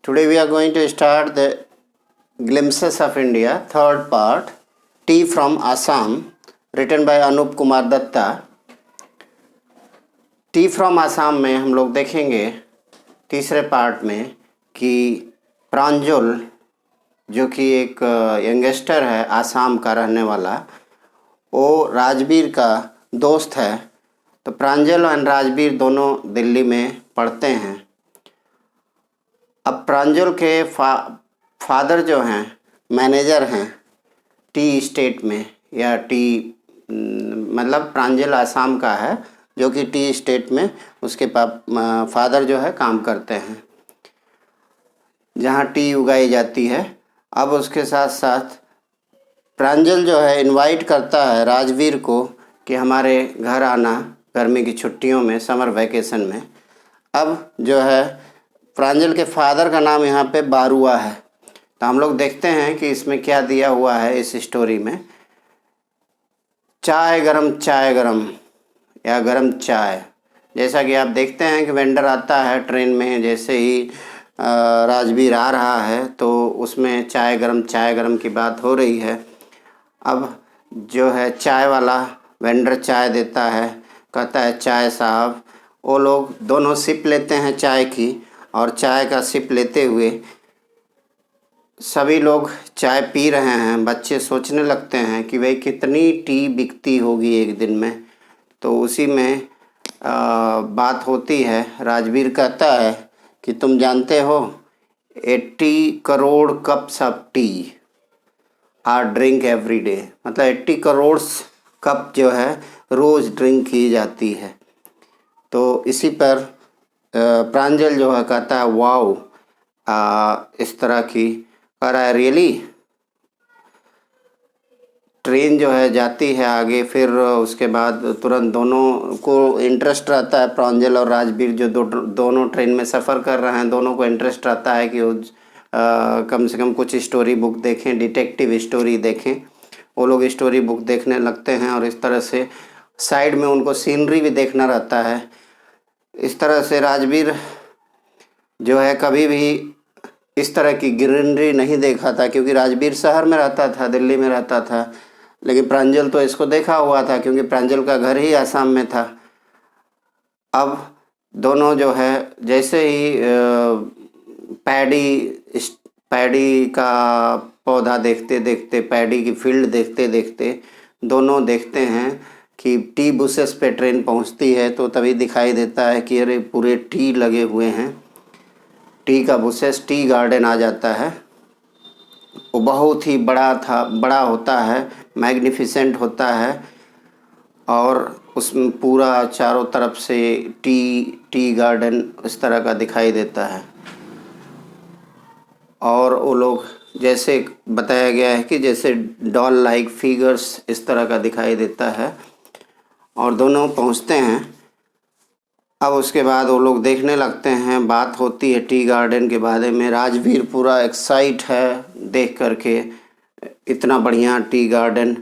Today we are going to start the Glimpses of India, third part, Tea from Assam, written by Anup Kumar Datta. T from Assam में हम लोग देखेंगे तीसरे part में कि प्रांजल जो कि एक यंगस्टर है आसाम का रहने वाला, वो राजबीर का दोस्त है। तो प्रांजल और राजबीर दोनों दिल्ली में पढ़ते हैं। अब प्रांजल के फादर जो हैं मैनेजर हैं टी स्टेट में, या टी मतलब प्रांजल आसाम का है जो कि टी स्टेट में उसके फादर जो है काम करते हैं जहाँ टी उगाई जाती है। अब उसके साथ साथ प्रांजल जो है इनवाइट करता है राजवीर को कि हमारे घर आना गर्मी की छुट्टियों में, समर वैकेशन में। अब जो है प्रांजल के फादर का नाम यहाँ पे बारुआ है। तो हम लोग देखते हैं कि इसमें क्या दिया हुआ है इस स्टोरी में। चाय गरम या गरम चाय, जैसा कि आप देखते हैं कि वेंडर आता है ट्रेन में, जैसे ही राजवीर आ रहा है तो उसमें चाय गरम की बात हो रही है। अब जो है चाय वाला वेंडर चाय देता है, कहता है चाय साहब। वो लोग दोनों सिप लेते हैं चाय की, और चाय का सिप लेते हुए सभी लोग चाय पी रहे हैं। बच्चे सोचने लगते हैं कि भाई कितनी टी बिकती होगी एक दिन में। तो उसी में बात होती है। राजवीर कहता है कि तुम जानते हो 80 crore cups of T R drink every day, मतलब 80 करोड़ कप जो है रोज़ ड्रिंक की जाती है। तो इसी पर प्रांजल जो है कहता है वाओ, इस तरह की कह रहा है रियली। ट्रेन जो है जाती है आगे, फिर उसके बाद तुरंत दोनों को इंटरेस्ट रहता है। प्रांजल और राजवीर जो दोनों ट्रेन में सफ़र कर रहे हैं, दोनों को इंटरेस्ट रहता है कि वो कम से कम कुछ स्टोरी बुक देखें, डिटेक्टिव स्टोरी देखें। वो लोग स्टोरी बुक देखने लगते हैं और इस तरह से साइड में उनको सीनरी भी देखना रहता है। इस तरह से राजवीर जो है कभी भी इस तरह की ग्रीनरी नहीं देखा था, क्योंकि राजवीर शहर में रहता था, दिल्ली में रहता था। लेकिन प्रांजल तो इसको देखा हुआ था क्योंकि प्रांजल का घर ही आसाम में था। अब दोनों जो है जैसे ही पैडी का पौधा देखते देखते, पैडी की फील्ड देखते देखते दोनों देखते हैं कि टी बुशेस पे ट्रेन पहुंचती है। तो तभी दिखाई देता है कि अरे पूरे टी लगे हुए हैं, टी का बुशेस, टी गार्डन आ जाता है। वो बहुत ही बड़ा होता है, मैग्निफिसेंट होता है, और उसमें पूरा चारों तरफ से टी गार्डन इस तरह का दिखाई देता है। और वो लोग जैसे बताया गया है कि जैसे डॉल लाइक फिगर्स इस तरह का दिखाई देता है, और दोनों पहुंचते हैं। अब उसके बाद वो लोग देखने लगते हैं, बात होती है टी गार्डन के बारे में। राजवीर पूरा एक्साइट है देख करके, इतना बढ़िया टी गार्डन।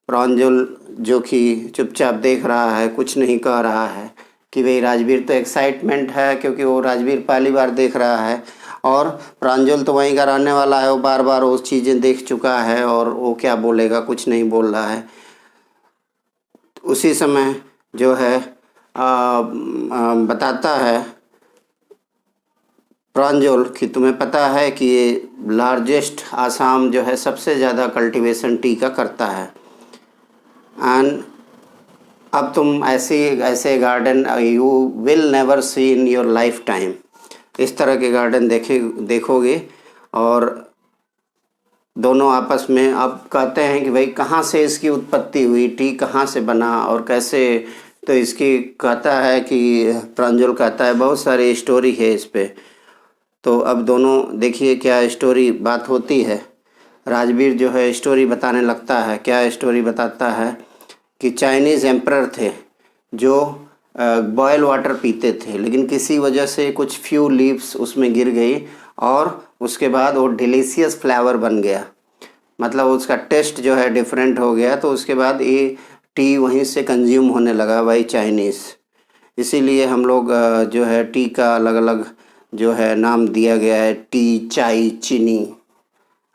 प्रांजल जो कि चुपचाप देख रहा है, कुछ नहीं कह रहा है कि भाई राजवीर तो एक्साइटमेंट है क्योंकि वो राजवीर पहली बार देख रहा है, और प्रांजल तो वहीं का रहने वाला है, वो बार बार वो चीज़ें देख चुका है और वो क्या बोलेगा, कुछ नहीं बोल रहा है। उसी समय जो है बताता है प्रांजल कि तुम्हें पता है कि ये लार्जेस्ट आसाम जो है सबसे ज़्यादा कल्टीवेशन टी का करता है। एंड अब तुम ऐसे garden you will never see in your life time, इस तरह के गार्डन देखोगे। और दोनों आपस में अब कहते हैं कि भाई कहाँ से इसकी उत्पत्ति हुई, टी कहाँ से बना और कैसे। तो इसकी कहता है कि प्रांजल कहता है बहुत सारी स्टोरी है इस पे। तो अब दोनों देखिए क्या स्टोरी बात होती है। राजवीर जो है स्टोरी बताने लगता है। क्या स्टोरी बताता है कि चाइनीज़ एम्परर थे जो बॉयल वाटर पीते थे, लेकिन किसी वजह से कुछ फ्यू लीव्स उसमें गिर गई और उसके बाद वो डिलीशियस फ्लेवर बन गया, मतलब उसका टेस्ट जो है डिफरेंट हो गया। तो उसके बाद ये टी वहीं से कंज्यूम होने लगा बाई चाइनीज़। इसीलिए हम लोग जो है टी का अलग अलग जो है नाम दिया गया है टी, चाय, चीनी।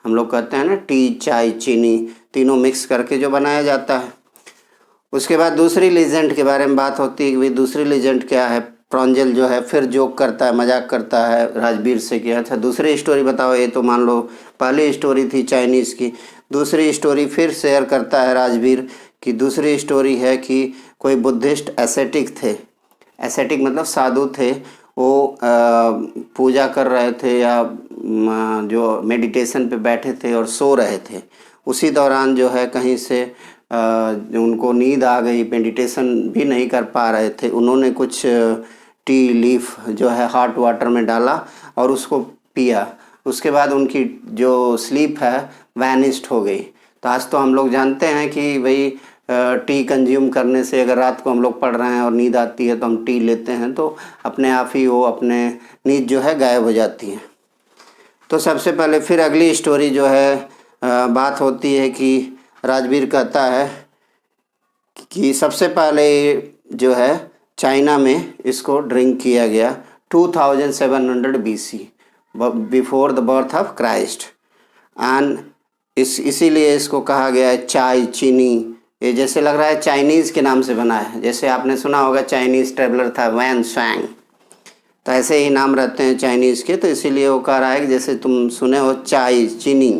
हम लोग कहते हैं ना टी, चाय, चीनी, तीनों मिक्स करके जो बनाया जाता है। उसके बाद दूसरी लीजेंड के बारे में बात होती है कि भाई दूसरी लीजेंड क्या है। प्रांजल जो है फिर जोक करता है, मजाक करता है राजवीर से कि अच्छा दूसरी स्टोरी बताओ। ये तो मान लो पहली स्टोरी थी चाइनीज़ की, दूसरी स्टोरी फिर शेयर करता है राजवीर कि दूसरी स्टोरी है कि कोई बुद्धिस्ट एसेटिक थे। एसेटिक मतलब साधु थे, वो पूजा कर रहे थे या जो मेडिटेशन पे बैठे थे और सो रहे थे। उसी दौरान जो है कहीं से उनको नींद आ गई, मेडिटेशन भी नहीं कर पा रहे थे। उन्होंने कुछ टी लीफ जो है हॉट वाटर में डाला और उसको पिया। उसके बाद उनकी जो स्लीप है वैनिस्ड हो गई। तो आज तो हम लोग जानते हैं कि भाई टी कंज्यूम करने से अगर रात को हम लोग पढ़ रहे हैं और नींद आती है तो हम टी लेते हैं तो अपने आप ही वो अपने नींद जो है गायब हो जाती है। तो सबसे पहले फिर अगली स्टोरी जो है बात होती है कि राजवीर कहता है कि सबसे पहले जो है चाइना में इसको ड्रिंक किया गया 2700 BC, before the birth of Christ. And इसीलिए इसको कहा गया है चाय, चीनी। ये जैसे लग रहा है चाइनीज़ के नाम से बना है, जैसे आपने सुना होगा चाइनीज़ ट्रेवलर था वैन स्वैंग, तो ऐसे ही नाम रहते हैं चाइनीज़ के। तो इसीलिए वो कह रहा है कि जैसे तुम सुने हो चाय, चीनी,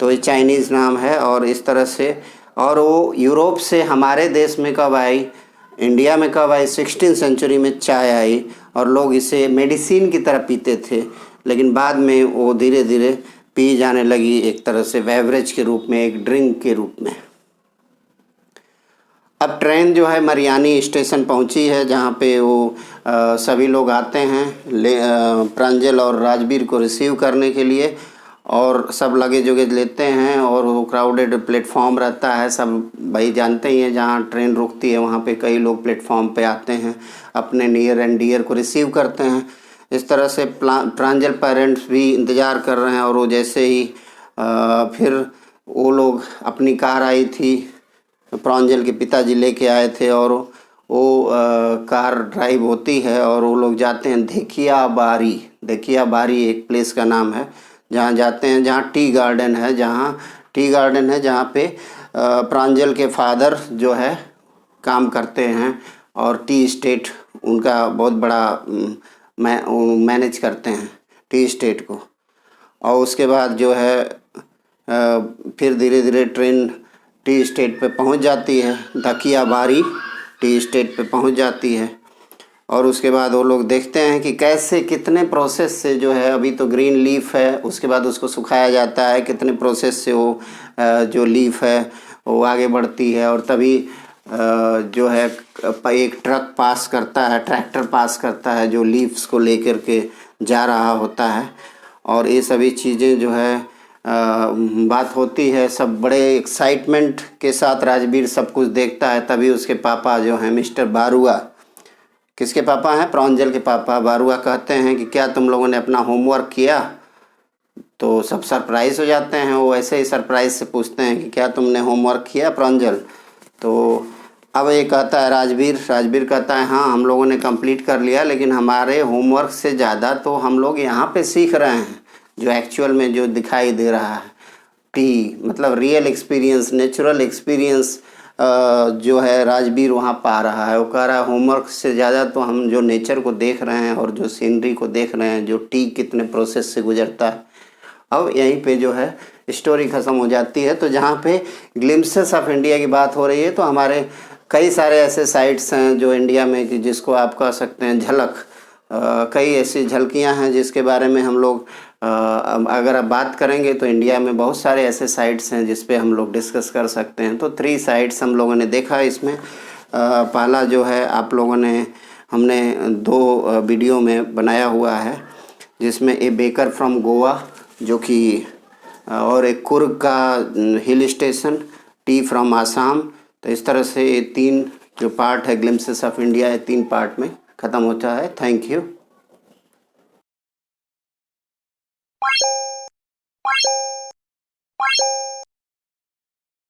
तो ये चाइनीज़ नाम है। और इस तरह से, और वो यूरोप से हमारे देश में कब आई, इंडिया में कब आई, 16th सेंचुरी में चाय आई और लोग इसे मेडिसिन की तरह पीते थे। लेकिन बाद में वो धीरे धीरे पी जाने लगी एक तरह से बेवरेज के रूप में, एक ड्रिंक के रूप में। अब ट्रेन जो है मरियानी स्टेशन पहुंची है, जहां पे वो सभी लोग आते हैं प्रांजल और राजवीर को रिसीव करने के लिए, और सब लगेज वगेज लेते हैं। और वो क्राउडेड प्लेटफॉर्म रहता है, सब भाई जानते ही हैं जहाँ ट्रेन रुकती है वहाँ पे कई लोग प्लेटफॉर्म पे आते हैं, अपने नियर एंड डियर को रिसीव करते हैं। इस तरह से प्रांजल पेरेंट्स भी इंतज़ार कर रहे हैं। और वो जैसे ही फिर वो लोग, अपनी कार आई थी, प्रांजल के पिताजी लेके आए थे, और वो कार ड्राइव होती है और वो लोग जाते हैं धेकिया बारी। धेकिया बारी एक प्लेस का नाम है जहाँ जाते हैं, जहाँ टी गार्डन है, जहाँ पे प्रांजल के फादर जो है काम करते हैं और टी स्टेट उनका बहुत बड़ा मैनेज करते हैं टी स्टेट को। और उसके बाद जो है फिर धीरे धीरे ट्रेन टी स्टेट पे पहुंच जाती है, धेकिया बारी टी स्टेट पे पहुंच जाती है। और उसके बाद वो लोग देखते हैं कि कैसे कितने प्रोसेस से जो है, अभी तो ग्रीन लीफ है, उसके बाद उसको सुखाया जाता है, कितने प्रोसेस से वो जो लीफ है वो आगे बढ़ती है। और तभी जो है एक ट्रक पास करता है, ट्रैक्टर पास करता है जो लीव्स को लेकर के जा रहा होता है। और ये सभी चीज़ें जो है बात होती है, सब बड़े एक्साइटमेंट के साथ राजवीर सब कुछ देखता है। तभी उसके पापा जो हैं मिस्टर बारुआ, किसके पापा हैं, प्रांजल के पापा बारुआ, कहते हैं कि क्या तुम लोगों ने अपना होमवर्क किया। तो सब सरप्राइज़ हो जाते हैं, वो ऐसे ही सरप्राइज से पूछते हैं कि क्या तुमने होमवर्क किया प्रांजल। तो अब ये कहता है राजवीर कहता है हाँ हम लोगों ने कंप्लीट कर लिया, लेकिन हमारे होमवर्क से ज़्यादा तो हम लोग यहाँ पे सीख रहे हैं, जो एक्चुअल में जो दिखाई दे रहा है। टी मतलब रियल एक्सपीरियंस, नेचुरल एक्सपीरियंस जो है राजवीर वहाँ पा रहा है। वो कह रहा है होमवर्क से ज़्यादा तो हम जो नेचर को देख रहे हैं और जो सीनरी को देख रहे हैं, जो टी कितने प्रोसेस से गुजरता है। अब यहीं पे जो है स्टोरी ख़त्म हो जाती है। तो जहाँ पे ग्लिम्पसेस ऑफ इंडिया की बात हो रही है, तो हमारे कई सारे ऐसे साइट्स हैं जो इंडिया में कि जिसको आप कह सकते हैं झलक, कई ऐसी झलकियाँ हैं जिसके बारे में हम लोग अगर आप बात करेंगे तो इंडिया में बहुत सारे ऐसे साइट्स हैं जिस पे हम लोग डिस्कस कर सकते हैं। तो 3 साइट्स हम लोगों ने देखा इसमें। पहला जो है आप लोगों ने, हमने 2 वीडियो में बनाया हुआ है, जिसमें ए बेकर फ्रॉम गोवा जो कि, और एक कुर्ग का hill station, T from Assam. तो इस तरह से ये 3 जो पार्ट है ग्लिम्पसेस ऑफ इंडिया, ये 3 पार्ट में ख़त्म होता है। Thank you.